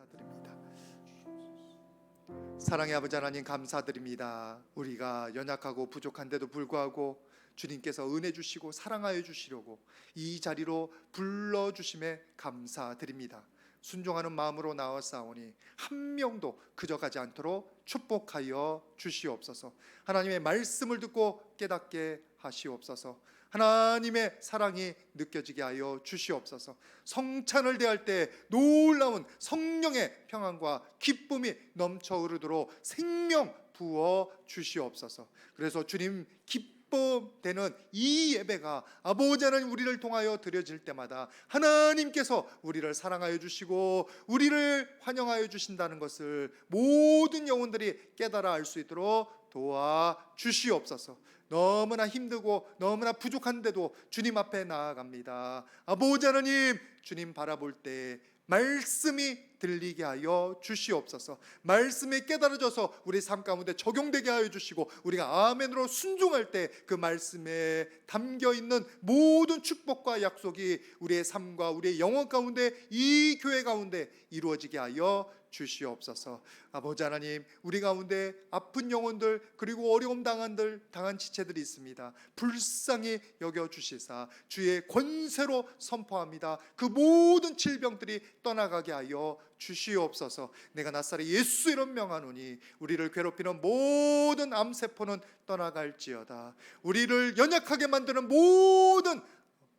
감사드립니다. 사랑의 아버지 하나님 감사드립니다. 우리가 연약하고 부족한데도 불구하고 주님께서 은혜 주시고 사랑하여 주시려고 이 자리로 불러주심에 감사드립니다. 순종하는 마음으로 나왔사오니 한 명도 그저 가지 않도록 축복하여 주시옵소서. 하나님의 말씀을 듣고 깨닫게 하시옵소서. 하나님의 사랑이 느껴지게 하여 주시옵소서. 성찬을 대할 때 놀라운 성령의 평안과 기쁨이 넘쳐 흐르도록 생명 부어 주시옵소서. 그래서 주님 기쁨되는 이 예배가 아버지 하나님 우리를 통하여 드려질 때마다 하나님께서 우리를 사랑하여 주시고 우리를 환영하여 주신다는 것을 모든 영혼들이 깨달아 알 수 있도록 도와 주시옵소서. 너무나 힘들고 너무나 부족한데도 주님 앞에 나아갑니다. 아버지 하나님, 주님 바라볼 때 말씀이 들리게 하여 주시옵소서. 말씀이 깨달아져서 우리 삶 가운데 적용되게 하여 주시고 우리가 아멘으로 순종할 때 그 말씀에 담겨있는 모든 축복과 약속이 우리의 삶과 우리의 영혼 가운데 이 교회 가운데 이루어지게 하여 주시옵소서. 아버지 하나님, 우리 가운데 아픈 영혼들 그리고 어려움 당한 지체들이 있습니다. 불쌍히 여겨주시사 주의 권세로 선포합니다. 그 모든 질병들이 떠나가게 하여 주시옵소서. 내가 나사렛 예수 이름 명하노니 우리를 괴롭히는 모든 암세포는 떠나갈지어다. 우리를 연약하게 만드는 모든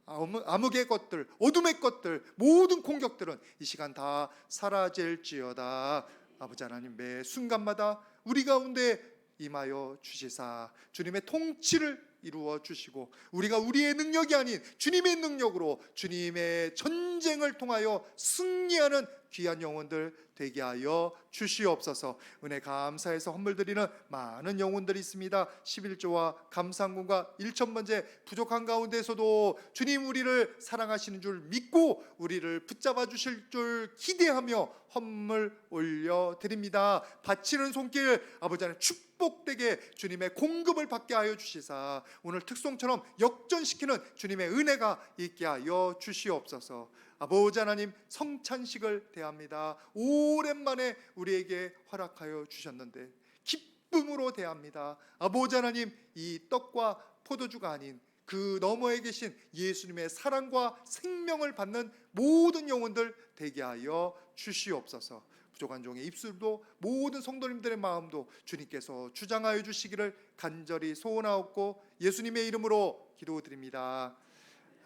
암흑의 것들, 어둠의 것들, 모든 공격들은 이 시간 다 사라질지어다. 아버지 하나님, 매 순간마다 우리 가운데 임하여 주시사 주님의 통치를 이루어 주시고 우리가 우리의 능력이 아닌 주님의 능력으로 주님의 전쟁을 통하여 승리하는 귀한 영혼들 되게 하여 주시옵소서. 은혜 감사해서 헌물 드리는 많은 영혼들이 있습니다. 11조와 감사함과 1,000번째 부족한 가운데서도 주님 우리를 사랑하시는 줄 믿고 우리를 붙잡아 주실 줄 기대하며 헌물 올려드립니다. 바치는 손길 아버지 하나님 축복되게 주님의 공급을 받게 하여 주시사 오늘 특송처럼 역전시키는 주님의 은혜가 있게 하여 주시옵소서. 아버지 하나님, 성찬식을 대합니다. 오랜만에 우리에게 허락하여 주셨는데 기쁨으로 대합니다. 아버지 하나님, 이 떡과 포도주가 아닌 그 너머에 계신 예수님의 사랑과 생명을 받는 모든 영혼들 되게 하여 주시옵소서. 부족한 종의 입술도 모든 성도님들의 마음도 주님께서 주장하여 주시기를 간절히 소원하옵고 예수님의 이름으로 기도드립니다.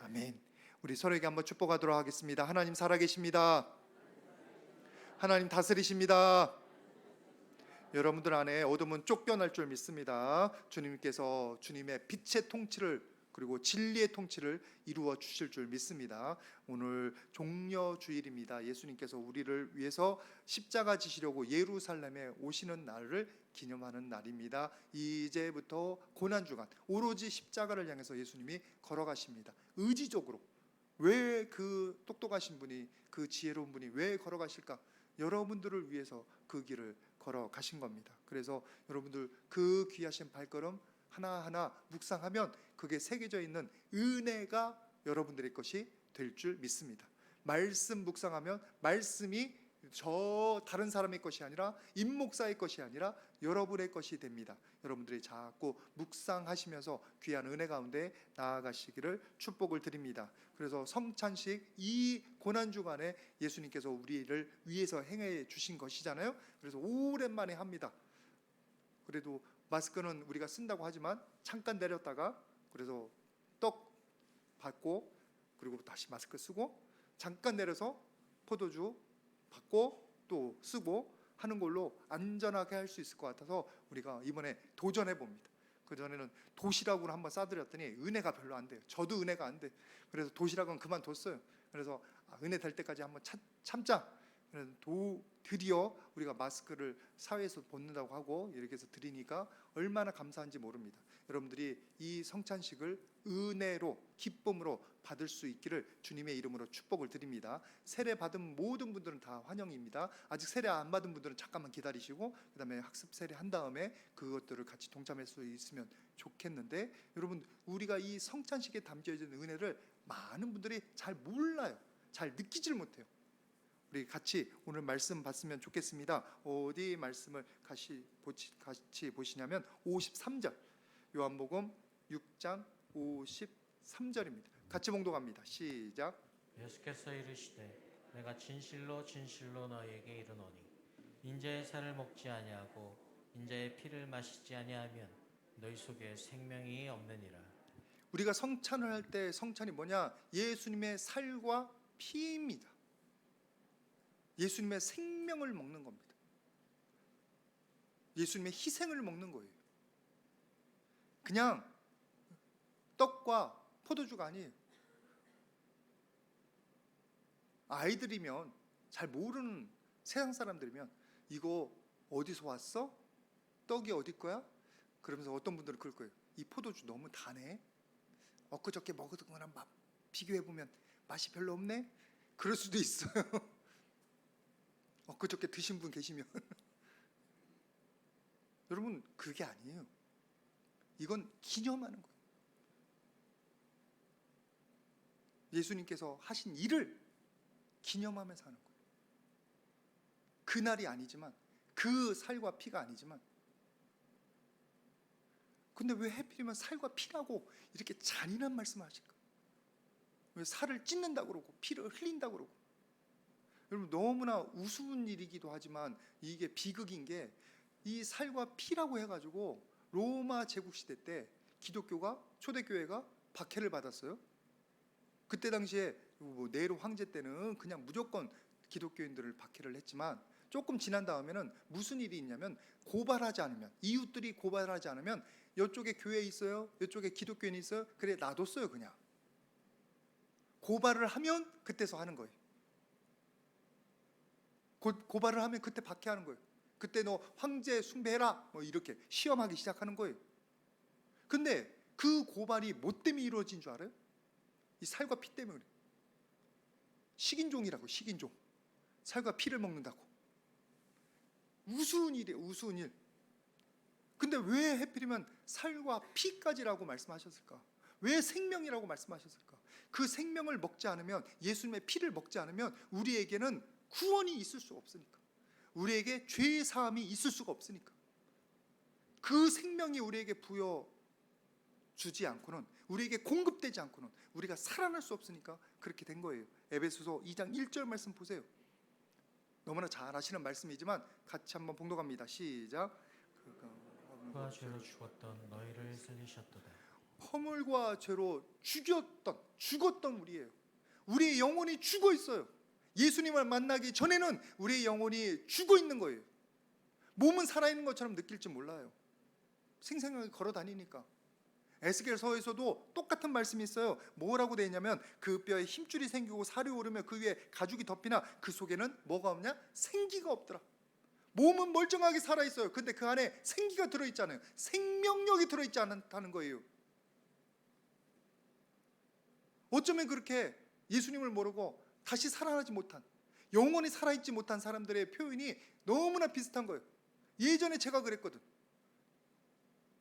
아멘. 우리 서로에게 한번 축복하도록 하겠습니다. 하나님 살아계십니다. 하나님 다스리십니다. 여러분들 안에 어둠은 쫓겨날 줄 믿습니다. 주님께서 주님의 빛의 통치를 그리고 진리의 통치를 이루어 주실 줄 믿습니다. 오늘 종려주일입니다. 예수님께서 우리를 위해서 십자가 지시려고 예루살렘에 오시는 날을 기념하는 날입니다. 이제부터 고난주간 오로지 십자가를 향해서 예수님이 걸어가십니다. 의지적으로. 왜 그 똑똑하신 분이, 그 지혜로운 분이 왜 걸어가실까? 여러분들을 위해서 그 길을 걸어가신 겁니다. 그래서 여러분들 그 귀하신 발걸음 하나하나 묵상하면 그게 새겨져 있는 은혜가 여러분들의 것이 될 줄 믿습니다. 말씀 묵상하면 말씀이 저 다른 사람의 것이 아니라 임목사의 것이 아니라 여러분의 것이 됩니다. 여러분들이 자꾸 묵상하시면서 귀한 은혜 가운데 나아가시기를 축복을 드립니다. 그래서 성찬식 이 고난주간에 예수님께서 우리를 위해서 행해 주신 것이잖아요. 그래서 오랜만에 합니다. 그래도 마스크는 우리가 쓴다고 하지만 잠깐 내렸다가 그래서 떡 받고 그리고 다시 마스크 쓰고 잠깐 내려서 포도주 받고 또 쓰고 하는 걸로 안전하게 할 수 있을 것 같아서 우리가 이번에 도전해 봅니다. 그전에는 도시락으로 한번 싸드렸더니 은혜가 별로 안 돼요. 저도 은혜가 안 돼. 그래서 도시락은 그만뒀어요. 그래서 은혜 될 때까지 한번 참자. 드디어 우리가 마스크를 사회에서 벗는다고 하고 이렇게 해서 드리니까 얼마나 감사한지 모릅니다. 여러분들이 이 성찬식을 은혜로 기쁨으로 받을 수 있기를 주님의 이름으로 축복을 드립니다. 세례 받은 모든 분들은 다 환영입니다. 아직 세례 안 받은 분들은 잠깐만 기다리시고 그 다음에 학습 세례 한 다음에 그것들을 같이 동참할 수 있으면 좋겠는데, 여러분 우리가 이 성찬식에 담겨진 은혜를 많은 분들이 잘 몰라요. 잘 느끼질 못해요. 우리 같이 오늘 말씀 봤으면 좋겠습니다. 어디 말씀을 같이 보시냐면 53절, 요한복음 6장 53절입니다. 같이 봉독합니다. 시작. 예수께서 이르시되 내가 진실로 진실로 너희에게 이르노니 인자의 살을 먹지 아니하고 인자의 피를 마시지 아니하면 너희 속에 생명이 없느니라. 우리가 성찬을 할 때 성찬이 뭐냐? 예수님의 살과 피입니다. 예수님의 생명을 먹는 겁니다. 예수님의 희생을 먹는 거예요. 그냥 떡과 포도주가 아니에요. 아이들이면, 잘 모르는 세상 사람들이면 이거 어디서 왔어? 떡이 어디 거야? 그러면서 어떤 분들은 그럴 거예요. 이 포도주 너무 다네. 엊그저께 먹은 거랑 비교해보면 맛이 별로 없네. 그럴 수도 있어요. 엊그저께 드신 분 계시면 여러분, 그게 아니에요. 이건 기념하는 거예요. 예수님께서 하신 일을 기념하면서 하는 거예요. 그날이 아니지만, 그 살과 피가 아니지만. 근데 왜 하필이면 살과 피라고 이렇게 잔인한 말씀을 하실까? 왜 살을 찢는다고 그러고 피를 흘린다고 그러고. 여러분, 너무나 우스운 일이기도 하지만 이게 비극인 게, 이 살과 피라고 해가지고 로마 제국시대 때 기독교가, 초대교회가 박해를 받았어요. 그때 당시에 네로 황제 때는 그냥 무조건 기독교인들을 박해를 했지만, 조금 지난 다음에는 무슨 일이 있냐면, 고발하지 않으면, 이웃들이 고발하지 않으면, 이쪽에 교회 있어요, 이쪽에 기독교인이 있어요, 그래 놔뒀어요. 그냥 고발을 하면 그때서 하는 거예요. 고발을 하면 그때 박해하는 거예요. 그때 너 황제 숭배해라, 뭐 이렇게 시험하기 시작하는 거예요. 근데 그 고발이 뭐 때문에 이루어진 줄 알아요? 이 살과 피 때문에. 식인종이라고. 식인종. 살과 피를 먹는다고. 우스운 일이에요. 우스운 일. 근데 왜 하필이면 살과 피까지라고 말씀하셨을까? 왜 생명이라고 말씀하셨을까? 그 생명을 먹지 않으면, 예수님의 피를 먹지 않으면 우리에게는 구원이 있을 수가 없으니까. 우리에게 죄 사함이 있을 수가 없으니까. 그 생명이 우리에게 부여주지 않고는, 우리에게 공급되지 않고는 우리가 살아날 수 없으니까 그렇게 된 거예요. 에베소서 2장 1절 말씀 보세요. 너무나 잘 아시는 말씀이지만 같이 한번 봉독합니다. 시작. 그와 죄로 죽었던 너희를 살리셨도다. 허물과 죄로 죽었던 우리예요. 우리의 영혼이 죽어 있어요. 예수님을 만나기 전에는 우리의 영혼이 죽어 있는 거예요. 몸은 살아있는 것처럼 느낄지 몰라요. 생생하게 걸어 다니니까. 에스겔서에서도 똑같은 말씀이 있어요. 뭐라고 되어 있냐면, 그 뼈에 힘줄이 생기고 살이 오르며 그 위에 가죽이 덮이나 그 속에는 뭐가 없냐? 생기가 없더라. 몸은 멀쩡하게 살아있어요. 근데 그 안에 생기가 들어있잖아요. 생명력이 들어있지 않다는 거예요. 어쩌면 그렇게 예수님을 모르고 다시 살아나지 못한, 영원히 살아있지 못한 사람들의 표현이 너무나 비슷한 거예요. 예전에 제가 그랬거든.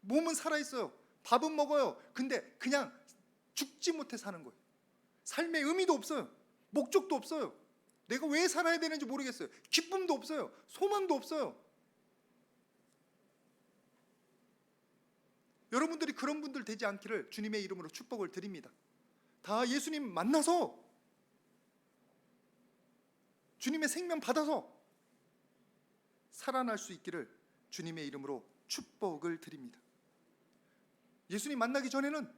몸은 살아있어요. 밥은 먹어요. 근데 그냥 죽지 못해 사는 거예요. 삶의 의미도 없어요. 목적도 없어요. 내가 왜 살아야 되는지 모르겠어요. 기쁨도 없어요. 소망도 없어요. 여러분들이 그런 분들 되지 않기를 주님의 이름으로 축복을 드립니다. 다 예수님 만나서, 주님의 생명 받아서 살아날 수 있기를 주님의 이름으로 축복을 드립니다. 예수님 만나기 전에는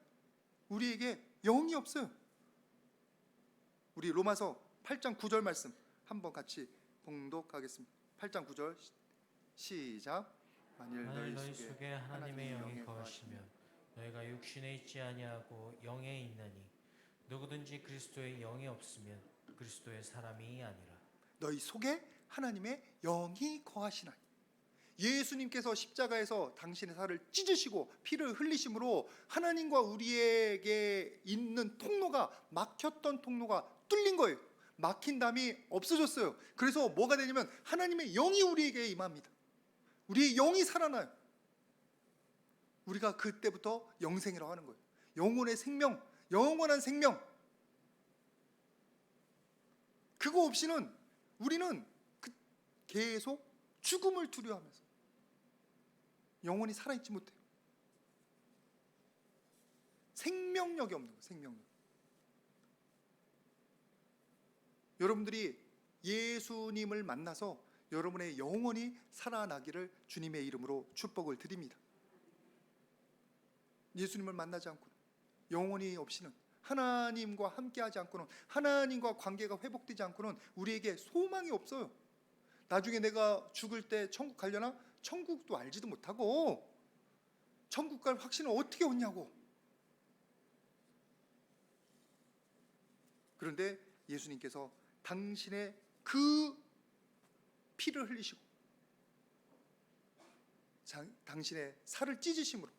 우리에게 영이 없어요. 우리 로마서 8장 9절 말씀 한번 같이 봉독하겠습니다. 8장 9절 시작. 만일 너희 속에 하나님의 영이 거하시면 너희가 육신에 있지 아니하고 영에 있나니 누구든지 그리스도의 영이 없으면 그리스도의 사람이 아니라. 너희 속에 하나님의 영이 거하시나니. 예수님께서 십자가에서 당신의 살을 찢으시고 피를 흘리심으로 하나님과 우리에게 있는 통로가, 막혔던 통로가 뚫린 거예요. 막힌 담이 없어졌어요. 그래서 뭐가 되냐면 하나님의 영이 우리에게 임합니다. 우리의 영이 살아나요. 우리가 그때부터 영생이라고 하는 거예요. 영혼의 생명, 영원한 생명. 그거 없이는 우리는 계속 죽음을 두려워하면서 영혼이 살아있지 못해요. 생명력이 없는 거예요. 생명력. 여러분들이 예수님을 만나서 여러분의 영혼이 살아나기를 주님의 이름으로 축복을 드립니다. 예수님을 만나지 않고는, 영혼이 없이는, 하나님과 함께하지 않고는, 하나님과 관계가 회복되지 않고는 우리에게 소망이 없어요. 나중에 내가 죽을 때 천국 가려나? 천국도 알지도 못하고 천국 갈 확신은 어떻게 얻냐고. 그런데 예수님께서 당신의 그 피를 흘리시고 당신의 살을 찢으심으로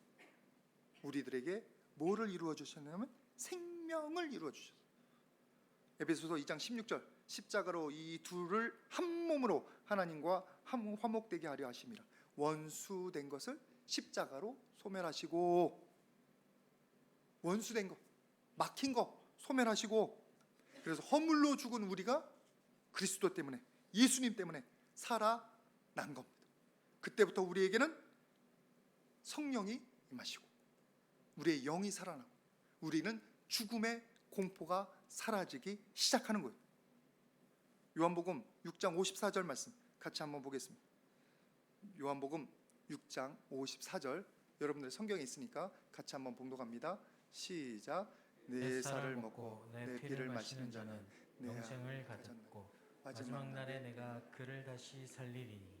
우리들에게 뭐를 이루어 주셨냐면 생명을 이루어 주셨어요. 에베소서 2장 16절, 십자가로 이 둘을 한 몸으로 하나님과 화목되게 하려 하심이라. 원수된 것을 십자가로 소멸하시고, 원수된 거, 막힌 거 소멸하시고, 그래서 허물로 죽은 우리가 그리스도 때문에, 예수님 때문에 살아난 겁니다. 그때부터 우리에게는 성령이 임하시고 우리의 영이 살아나고 우리는 죽음의 공포가 사라지기 시작하는 거예요. 요한복음 6장 54절 말씀 같이 한번 보겠습니다. 요한복음 6장 54절, 여러분들 성경에 있으니까 같이 한번 봉독합니다. 시작. 내 살을 먹고 내 피를 마시는 자는 내 영생을 가졌고 마지막 날에 내가 그를 다시 살리리니.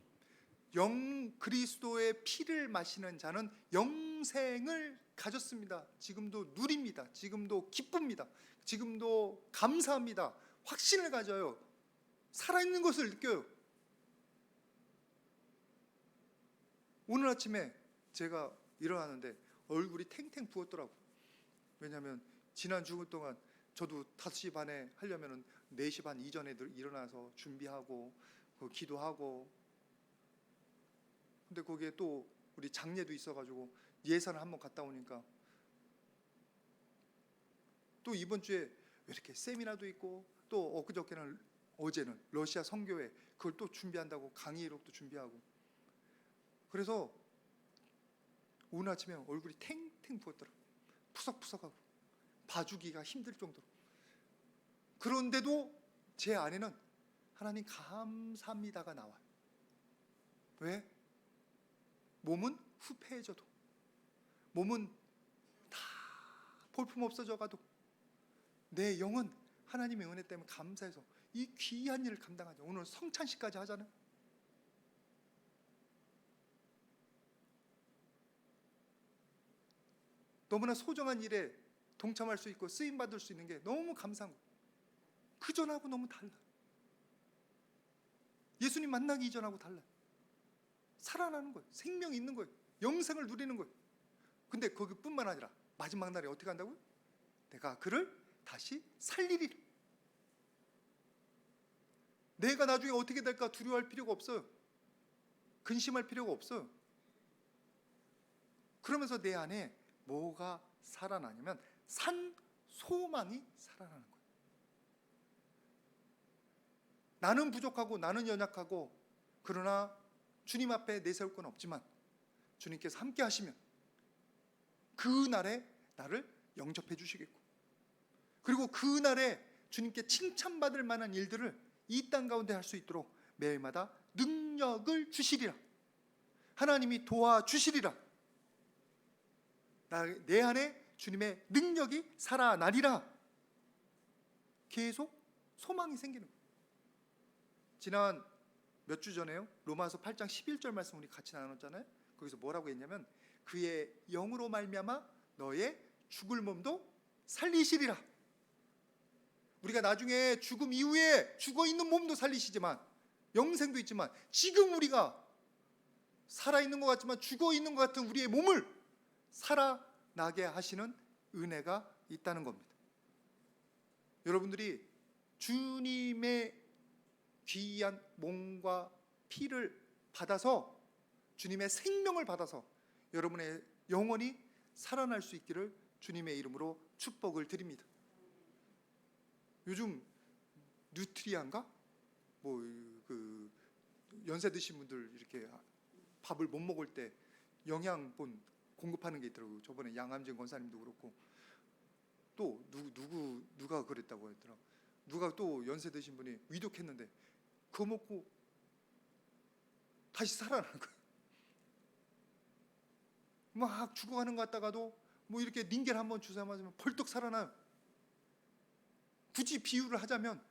그리스도의 피를 마시는 자는 영생을 가졌습니다. 지금도 누립니다. 지금도 기쁩니다. 지금도 감사합니다. 확신을 가져요. 살아있는 것을 느껴요. 오늘 아침에 제가 일어나는데 얼굴이 탱탱 부었더라고요. 왜냐하면 지난 주일 동안 저도 5시 반에 하려면 4시 반 이전에 일어나서 준비하고 기도하고, 근데 거기에 또 우리 장례도 있어가지고 예산을 한번 갔다 오니까 또 이번 주에 왜 이렇게 세미나도 있고, 또 어제는 러시아 선교회 그걸 또 준비한다고 강의록도 준비하고, 그래서 오늘 아침에 얼굴이 탱탱 부었더라고요. 푸석푸석하고 봐주기가 힘들 정도로. 그런데도 제 안에는 하나님 감사합니다가 나와요. 왜? 몸은 후패해져도, 몸은 다 볼품 없어져 가도 내 영은 하나님의 은혜 때문에 감사해서 이 귀한 일을 감당하죠. 오늘 성찬식까지 하잖아요. 너무나 소중한 일에 동참할 수 있고 쓰임받을 수 있는 게 너무 감사한 거예요. 그전하고 너무 달라요. 예수님 만나기 이전하고 달라요. 살아나는 거예요. 생명이 있는 거예요. 영생을 누리는 거예요. 근데 거기뿐만 아니라 마지막 날에 어떻게 한다고요? 내가 그를 다시 살리리라. 내가 나중에 어떻게 될까 두려워할 필요가 없어요. 근심할 필요가 없어요. 그러면서 내 안에 뭐가 살아나냐면 산 소망이 살아나는 거예요. 나는 부족하고 나는 연약하고, 그러나 주님 앞에 내세울 건 없지만 주님께서 함께 하시면 그날에 나를 영접해 주시겠고, 그리고 그날에 주님께 칭찬받을 만한 일들을 이 땅 가운데 할 수 있도록 매일마다 능력을 주시리라. 하나님이 도와주시리라. 내 안에 주님의 능력이 살아나리라. 계속 소망이 생기는 거예요. 지난 몇 주 전에요, 로마서 8장 11절 말씀 우리 같이 나눴잖아요. 거기서 뭐라고 했냐면 그의 영으로 말미암아 너의 죽을 몸도 살리시리라. 우리가 나중에 죽음 이후에 죽어있는 몸도 살리시지만, 영생도 있지만, 지금 우리가 살아있는 것 같지만 죽어있는 것 같은 우리의 몸을 살아나게 하시는 은혜가 있다는 겁니다. 여러분들이 주님의 귀한 몸과 피를 받아서, 주님의 생명을 받아서 여러분의 영혼이 살아날 수 있기를 주님의 이름으로 축복을 드립니다. 요즘 뉴트리아인가? 뭐 그 연세 드신 분들 이렇게 밥을 못 먹을 때 영양분 공급하는 게 있더라고요. 저번에 양암진 권사님도 그렇고 또 누가 그랬다고 했더라. 누가 또 연세 드신 분이 위독했는데 그거 먹고 다시 살아나는 거예요. 막 죽어가는 것 같다가도 뭐 이렇게 링겔 한번 주사 맞으면 벌떡 살아나요. 굳이 비유를 하자면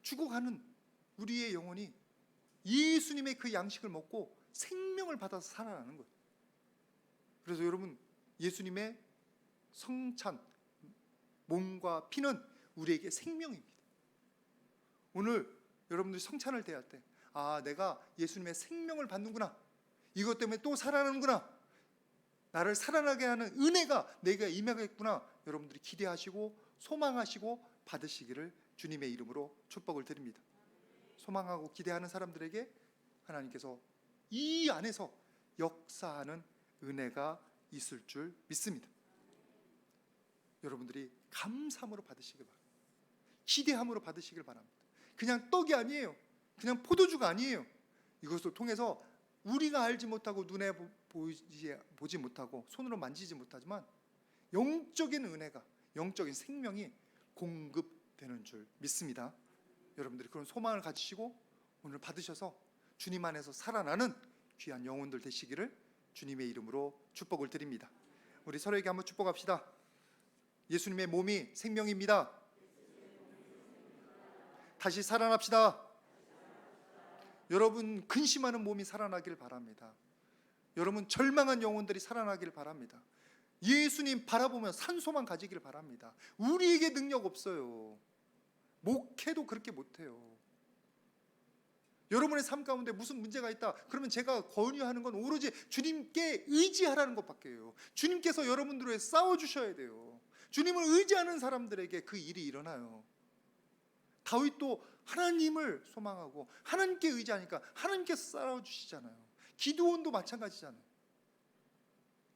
죽어가는 우리의 영혼이 예수님의 그 양식을 먹고 생명을 받아서 살아나는 거예요. 그래서 여러분, 예수님의 성찬 몸과 피는 우리에게 생명입니다. 오늘 여러분들이 성찬을 대할 때 내가 예수님의 생명을 받는구나, 이것 때문에 또 살아나는구나, 나를 살아나게 하는 은혜가 내게 임하겠구나, 여러분들이 기대하시고 소망하시고 받으시기를 주님의 이름으로 축복을 드립니다. 소망하고 기대하는 사람들에게 하나님께서 이 안에서 역사하는 은혜가 있을 줄 믿습니다. 여러분들이 감사함으로 받으시길 바랍니다. 기대함으로 받으시길 바랍니다. 그냥 떡이 아니에요. 그냥 포도주가 아니에요. 이것을 통해서 우리가 알지 못하고 눈에 보지 못하고 손으로 만지지 못하지만 영적인 은혜가, 영적인 생명이 공급되는 줄 믿습니다. 여러분들이 그런 소망을 가지시고 오늘 받으셔서 주님 안에서 살아나는 귀한 영혼들 되시기를 주님의 이름으로 축복을 드립니다. 우리 서로에게 한번 축복합시다. 예수님의 몸이 생명입니다. 다시 살아납시다. 여러분 근심하는 몸이 살아나길 바랍니다. 여러분 절망한 영혼들이 살아나길 바랍니다. 예수님 바라보면 산소만 가지길 바랍니다. 우리에게 능력 없어요. 목회도 그렇게 못해요. 여러분의 삶 가운데 무슨 문제가 있다 그러면 제가 권유하는 건 오로지 주님께 의지하라는 것밖에요. 주님께서 여러분들을 싸워주셔야 돼요. 주님을 의지하는 사람들에게 그 일이 일어나요. 다윗도 하나님을 소망하고 하나님께 의지하니까 하나님께서 싸워주시잖아요. 기드온도 마찬가지잖아요.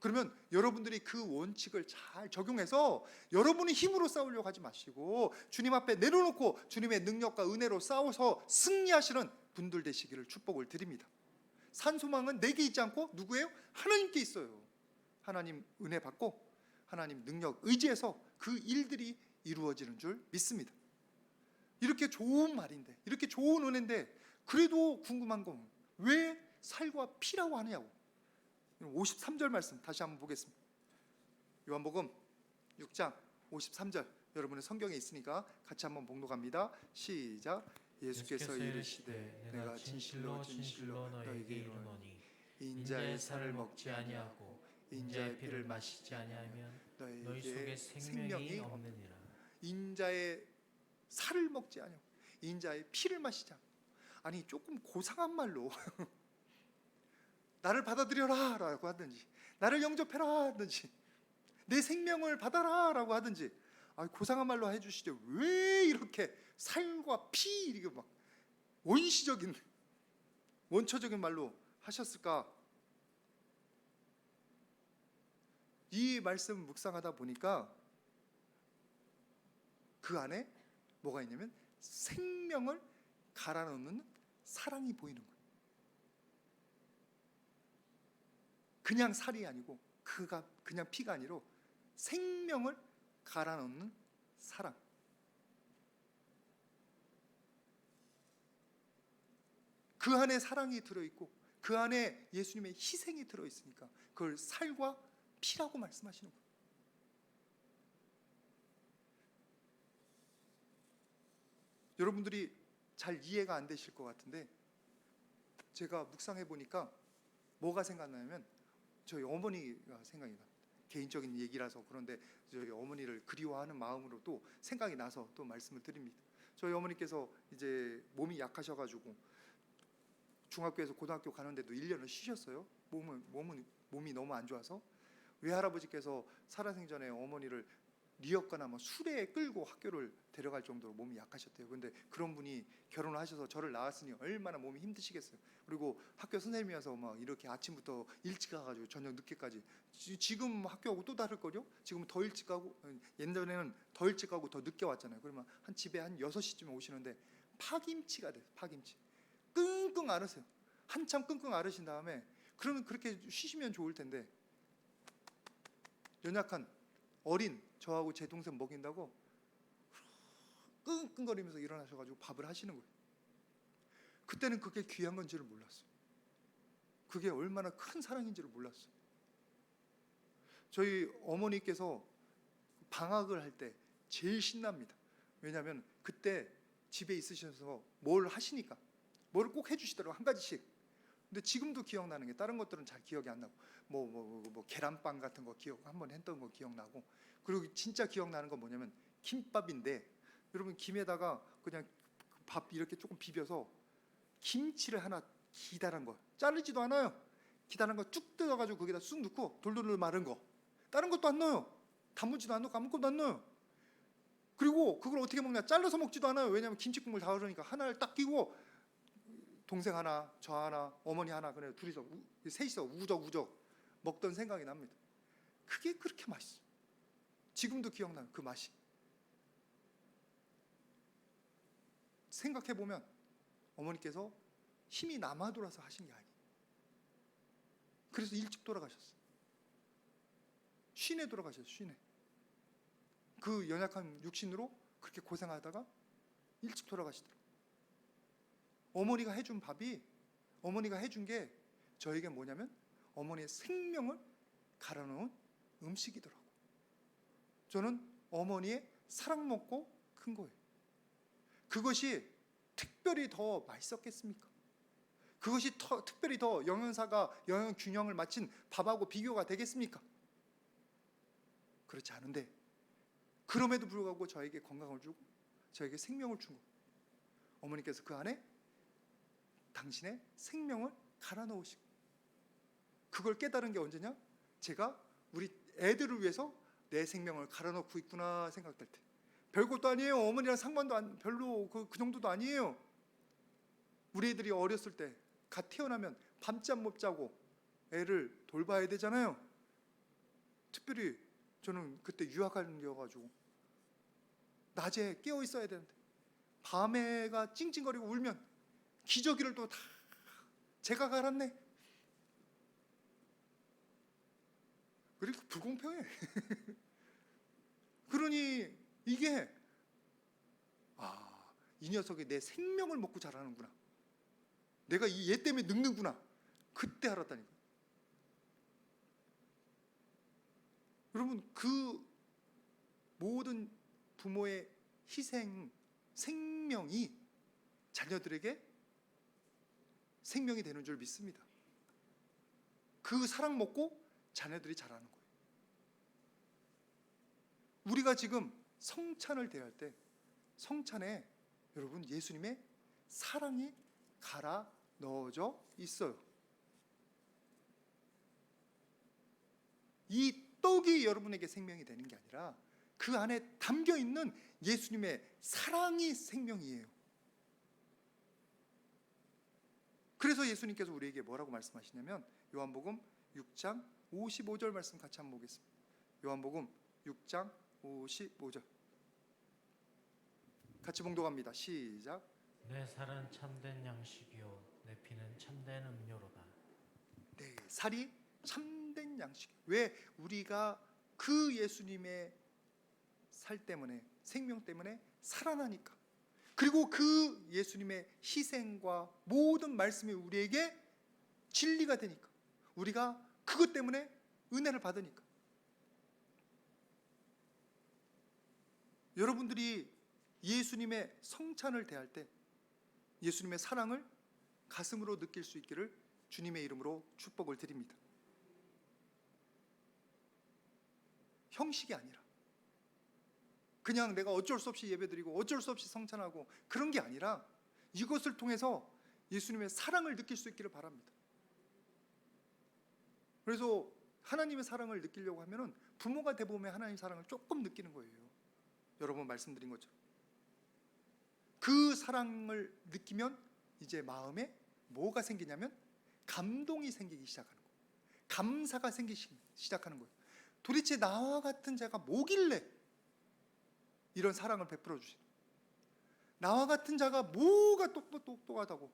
그러면 여러분들이 그 원칙을 잘 적용해서 여러분의 힘으로 싸우려고 하지 마시고 주님 앞에 내려놓고 주님의 능력과 은혜로 싸워서 승리하시는 분들 되시기를 축복을 드립니다. 산소망은 내게 있지 않고 누구예요? 하나님께 있어요. 하나님 은혜 받고 하나님 능력 의지해서 그 일들이 이루어지는 줄 믿습니다. 이렇게 좋은 말인데, 이렇게 좋은 은혜인데 그래도 궁금한 건 왜 살과 피라고 하느냐고. 53절 말씀 다시 한번 보겠습니다. 요한복음 6장 53절, 여러분의 성경에 있으니까 같이 한번 봉독합니다. 시작. 예수께서 이르시되 내가 진실로 너에게 이르노니 인자의 살을 먹지 아니하고 인자의 피를 마시지 아니하면 너희 속에 생명이 없느니라. 인자의 살을 먹지 아니하고 인자의 피를 마시지 않고. 아니 조금 고상한 말로 나를 받아들여라 라고 하든지 나를 영접해라 하든지 내 생명을 받아라 라고 하든지 고상한 말로 해주시죠. 왜 이렇게 살과 피 이렇게 막 원시적인 원초적인 말로 하셨을까? 이 말씀 묵상하다 보니까 그 안에 뭐가 있냐면 생명을 갈아넣는 사랑이 보이는 거예요. 그냥 살이 아니고 그가 그냥 피가 아니라 생명을 갈아넣는 사랑. 그 안에 사랑이 들어있고 그 안에 예수님의 희생이 들어있으니까 그걸 살과 피라고 말씀하시는 거예요. 여러분들이 잘 이해가 안 되실 것 같은데 제가 묵상해 보니까 뭐가 생각나냐면 저희 어머니가 생각이 납니다. 개인적인 얘기라서 그런데 저희 어머니를 그리워하는 마음으로 또 생각이 나서 또 말씀을 드립니다. 저희 어머니께서 이제 몸이 약하셔가지고 중학교에서 고등학교 가는데도 1년을 쉬셨어요. 몸이 너무 안 좋아서 외할아버지께서 살아생전에 어머니를 리역거나 뭐 술에 끌고 학교를 데려갈 정도로 몸이 약하셨대요. 근데 그런 분이 결혼을 하셔서 저를 낳았으니 얼마나 몸이 힘드시겠어요. 그리고 학교 선생님이어서 막 이렇게 아침부터 일찍 가가지고 저녁 늦게까지. 지금 학교하고 또 다를걸요? 지금은 더 일찍 가고, 옛날에는 더 일찍 가고 더 늦게 왔잖아요. 그러면 한 집에 한 6시쯤에 오시는데 파김치가 돼요. 파김치. 끙끙 앓으세요. 한참 끙끙 앓으신 다음에 그러면 그렇게 쉬시면 좋을 텐데 연약한 어린 저하고 제 동생 먹인다고 끙끙거리면서 일어나셔가지고 밥을 하시는 거예요. 그때는 그게 귀한 건지를 몰랐어요. 그게 얼마나 큰 사랑인지를 몰랐어요. 저희 어머니께서 방학을 할 때 제일 신납니다. 왜냐하면 그때 집에 있으셔서 뭘 하시니까 뭐를 꼭 해주시더라고요. 한 가지씩. 근데 지금도 기억나는 게 다른 것들은 잘 기억이 안 나고 뭐 계란빵 같은 거 기억 한번 했던 거 기억나고 그리고 진짜 기억나는 건 뭐냐면 김밥인데 여러분 김에다가 그냥 밥 이렇게 조금 비벼서 김치를 하나 기다란 거 자르지도 않아요. 기다란 거 쭉 뜯어가지고 거기다 쑥 넣고 돌돌돌 마른 거 다른 것도 안 넣어요. 단무지도 안 넣고 아무것도 안 넣어요. 그리고 그걸 어떻게 먹냐 잘라서 먹지도 않아요. 왜냐하면 김치국물 다 흐르니까 하나를 딱 끼고 동생 하나 저 하나 어머니 하나 그래 둘이서 셋이서 우적우적 먹던 생각이 납니다. 그게 그렇게 맛있어요. 지금도 기억나요. 그 맛이. 생각해보면 어머니께서 힘이 남아 돌아서 하신 게 아니에요. 그래서 일찍 돌아가셨어요. 쉰에 돌아가셨어요. 쉰에. 그 연약한 육신으로 그렇게 고생하다가 일찍 돌아가시더라고요. 어머니가 해준 밥이 어머니가 해준 게 저에게 뭐냐면 어머니의 생명을 갈아놓은 음식이더라고요. 저는 어머니의 사랑 먹고 큰 거예요. 그것이 특별히 더 맛있었겠습니까? 그것이 특별히 더 영양사가 영양 균형을 맞춘 밥하고 비교가 되겠습니까? 그렇지 않은데 그럼에도 불구하고 저에게 건강을 주고 저에게 생명을 준 거. 어머니께서 그 안에 당신의 생명을 갈아 넣으시고 그걸 깨달은 게 언제냐? 제가 우리 애들을 위해서 내 생명을 갈아 넣고 있구나 생각될 때. 별것도 아니에요. 어머니랑 상관도 별로 그 정도도 아니에요. 우리 애들이 어렸을 때 갓 태어나면 밤잠 못 자고 애를 돌봐야 되잖아요. 특별히 저는 그때 유학하려가지고 낮에 깨어 있어야 되는데 밤에가 찡찡거리고 울면 기저귀를 또 다 제가 갈았네. 그리고 불공평해. 그러니 이게 이 녀석이 내 생명을 먹고 자라는구나. 내가 이 얘 때문에 늙는구나. 그때 알았다니까. 여러분 그 모든 부모의 희생, 생명이 자녀들에게 생명이 되는 줄 믿습니다. 그 사랑 먹고 자녀들이 자라는 거예요. 우리가 지금 성찬을 대할 때 성찬에 여러분 예수님의 사랑이 갈아 넣어져 있어요. 이 떡이 여러분에게 생명이 되는 게 아니라 그 안에 담겨 있는 예수님의 사랑이 생명이에요. 그래서 예수님께서 우리에게 뭐라고 말씀하시냐면 요한복음 6장 55절 말씀 같이 한번 보겠습니다. 요한복음 6장 55절 같이 봉독합니다. 시작. 내 살은 참된 양식이요 내 피는 참된 음료로다. 네, 살이 참된 양식. 왜? 우리가 그 예수님의 살 때문에 생명 때문에 살아나니까. 그리고 그 예수님의 희생과 모든 말씀이 우리에게 진리가 되니까. 우리가 그것 때문에 은혜를 받으니까. 여러분들이 예수님의 성찬을 대할 때 예수님의 사랑을 가슴으로 느낄 수 있기를 주님의 이름으로 축복을 드립니다. 형식이 아니라 그냥 내가 어쩔 수 없이 예배드리고 어쩔 수 없이 성찬하고 그런 게 아니라 이것을 통해서 예수님의 사랑을 느낄 수 있기를 바랍니다. 그래서 하나님의 사랑을 느끼려고 하면은 부모가 돼보면 하나님의 사랑을 조금 느끼는 거예요. 여러 번 말씀드린 것처럼. 그 사랑을 느끼면 이제 마음에 뭐가 생기냐면 감동이 생기기 시작하는 거예요. 감사가 생기기 시작하는 거예요. 도대체 나와 같은 자가 뭐길래 이런 사랑을 베풀어 주시는, 나와 같은 자가 뭐가 똑똑하다고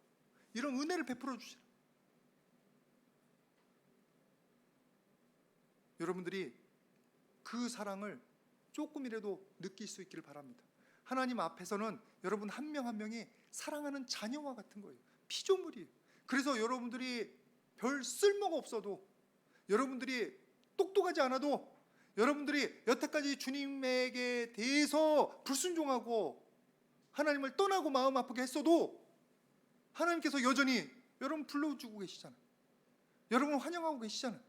이런 은혜를 베풀어 주시라. 여러분들이 그 사랑을 조금이라도 느낄 수 있기를 바랍니다. 하나님 앞에서는 여러분 한 명 한 명이 사랑하는 자녀와 같은 거예요. 피조물이에요. 그래서 여러분들이 별 쓸모가 없어도, 여러분들이 똑똑하지 않아도, 여러분들이 여태까지 주님에게 대해서 불순종하고 하나님을 떠나고 마음 아프게 했어도 하나님께서 여전히 여러분 불러주고 계시잖아요. 여러분 환영하고 계시잖아요.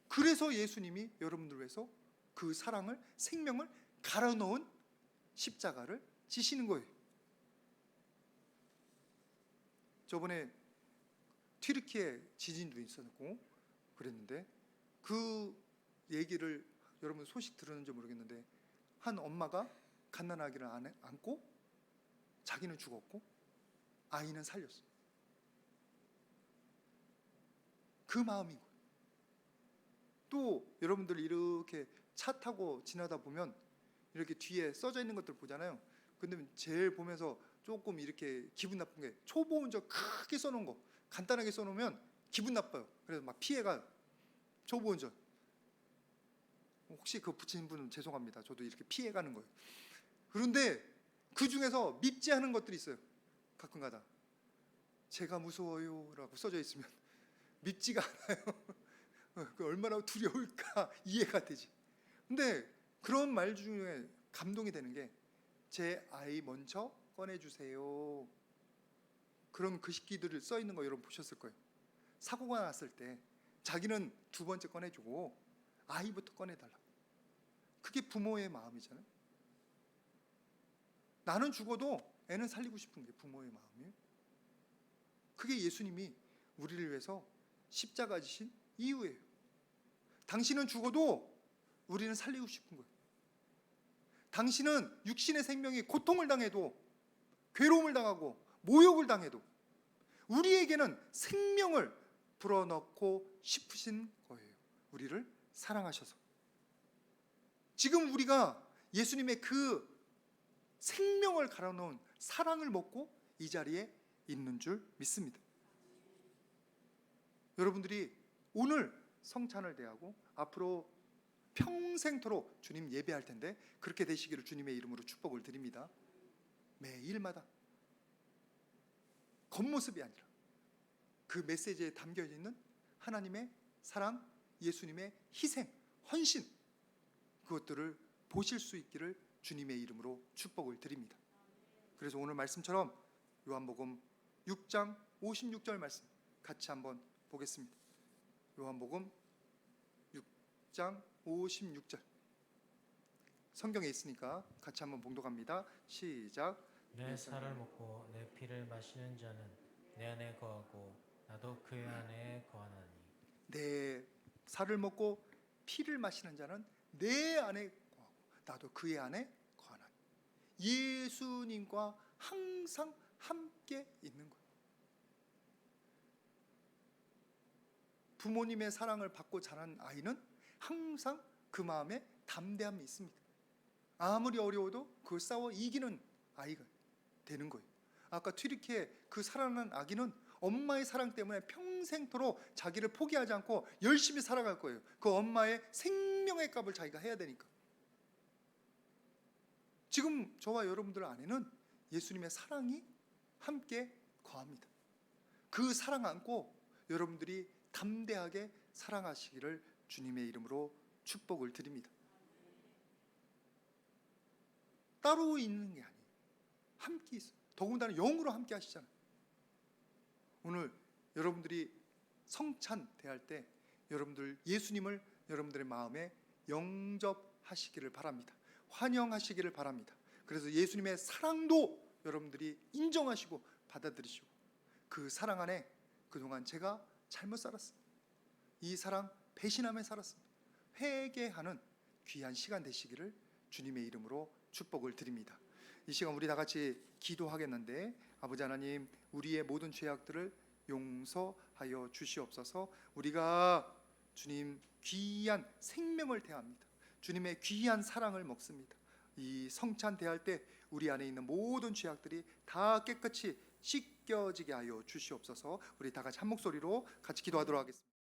그래서 예수님이 여러분들 위해서 그 사랑을, 생명을 갈아넣은 십자가를 지시는 거예요. 저번에 튀르키예 지진도 있었고 그랬는데, 그 얘기를 여러분 소식 들었는지 모르겠는데, 한 엄마가 갓난아기를 안고 자기는 죽었고 아이는 살렸어요. 그 마음인 거예요. 또 여러분들 이렇게 차 타고 지나다 보면 이렇게 뒤에 써져 있는 것들 보잖아요. 근데 제일 보면서 조금 이렇게 기분 나쁜 게, 초보 운전 크게 써놓은 거, 간단하게 써놓으면 기분 나빠요. 그래서 막 피해가요. 초보 운전. 혹시 그거 붙이는 분은 죄송합니다. 저도 이렇게 피해가는 거예요. 그런데 그 중에서 밉지 않은 것들이 있어요. 가끔가다 제가 무서워요 라고 써져 있으면 밉지가 않아요. 그 얼마나 두려울까 이해가 되지. 근데 그런 말 중에 감동이 되는 게, 제 아이 먼저 꺼내주세요. 그런 글귀들을 써 있는 거 여러분 보셨을 거예요. 사고가 났을 때 자기는 두 번째 꺼내주고 아이부터 꺼내달라. 그게 부모의 마음이잖아요. 나는 죽어도 애는 살리고 싶은 게 부모의 마음이에요. 그게 예수님이 우리를 위해서 십자가 지신 이유예요. 당신은 죽어도 우리는 살리고 싶은 거예요. 당신은 육신의 생명이 고통을 당해도, 괴로움을 당하고 모욕을 당해도 우리에게는 생명을 불어넣고 싶으신 거예요. 우리를 사랑하셔서. 지금 우리가 예수님의 그 생명을 갈아놓은 사랑을 먹고 이 자리에 있는 줄 믿습니다. 여러분들이 오늘 성찬을 대하고 앞으로 평생토록 주님 예배할 텐데, 그렇게 되시기를 주님의 이름으로 축복을 드립니다. 매일마다 겉모습이 아니라 그 메시지에 담겨 있는 하나님의 사랑, 예수님의 희생, 헌신, 그것들을 보실 수 있기를 주님의 이름으로 축복을 드립니다. 그래서 오늘 말씀처럼 요한복음 6장 56절 말씀 같이 한번 보겠습니다. 요한복음 6장 56절 성경에 있으니까 같이 한번 봉독합니다. 시작. 내 살을 먹고 내 피를 마시는 자는 내 안에 거하고 나도 그의 안에 거하나니. 내 살을 먹고 피를 마시는 자는 내 안에 거하고 나도 그의 안에 거하나니. 예수님과 항상 함께 있는 거예요. 부모님의 사랑을 받고 자란 아이는 항상 그 마음에 담대함이 있습니다. 아무리 어려워도 그걸 싸워 이기는 아이가 되는 거예요. 아까 튀르키예 그 살아난 아기는 엄마의 사랑 때문에 평생토록 자기를 포기하지 않고 열심히 살아갈 거예요. 그 엄마의 생명의 값을 자기가 해야 되니까. 지금 저와 여러분들 안에는 예수님의 사랑이 함께 거합니다. 그 사랑 안고 여러분들이 담대하게 사랑하시기를 주님의 이름으로 축복을 드립니다. 따로 있는 게 아니에요. 함께 있어요. 더군다나 영으로 함께 하시잖아요. 오늘 여러분들이 성찬 대할 때 여러분들 예수님을 여러분들의 마음에 영접하시기를 바랍니다. 환영하시기를 바랍니다. 그래서 예수님의 사랑도 여러분들이 인정하시고 받아들이시고, 그 사랑 안에 그동안 제가 잘못 살았습니다. 이 사랑 배신함에 살았습니다. 회개하는 귀한 시간 되시기를 주님의 이름으로 축복을 드립니다. 이 시간 우리 다 같이 기도하겠는데, 아버지 하나님, 우리의 모든 죄악들을 용서하여 주시옵소서. 우리가 주님 귀한 생명을 대합니다. 주님의 귀한 사랑을 먹습니다. 이 성찬 대할 때 우리 안에 있는 모든 죄악들이 다 깨끗이 씻겨지게 하여 주시옵소서. 우리 다 같이 한 목소리로 같이 기도하도록 하겠습니다.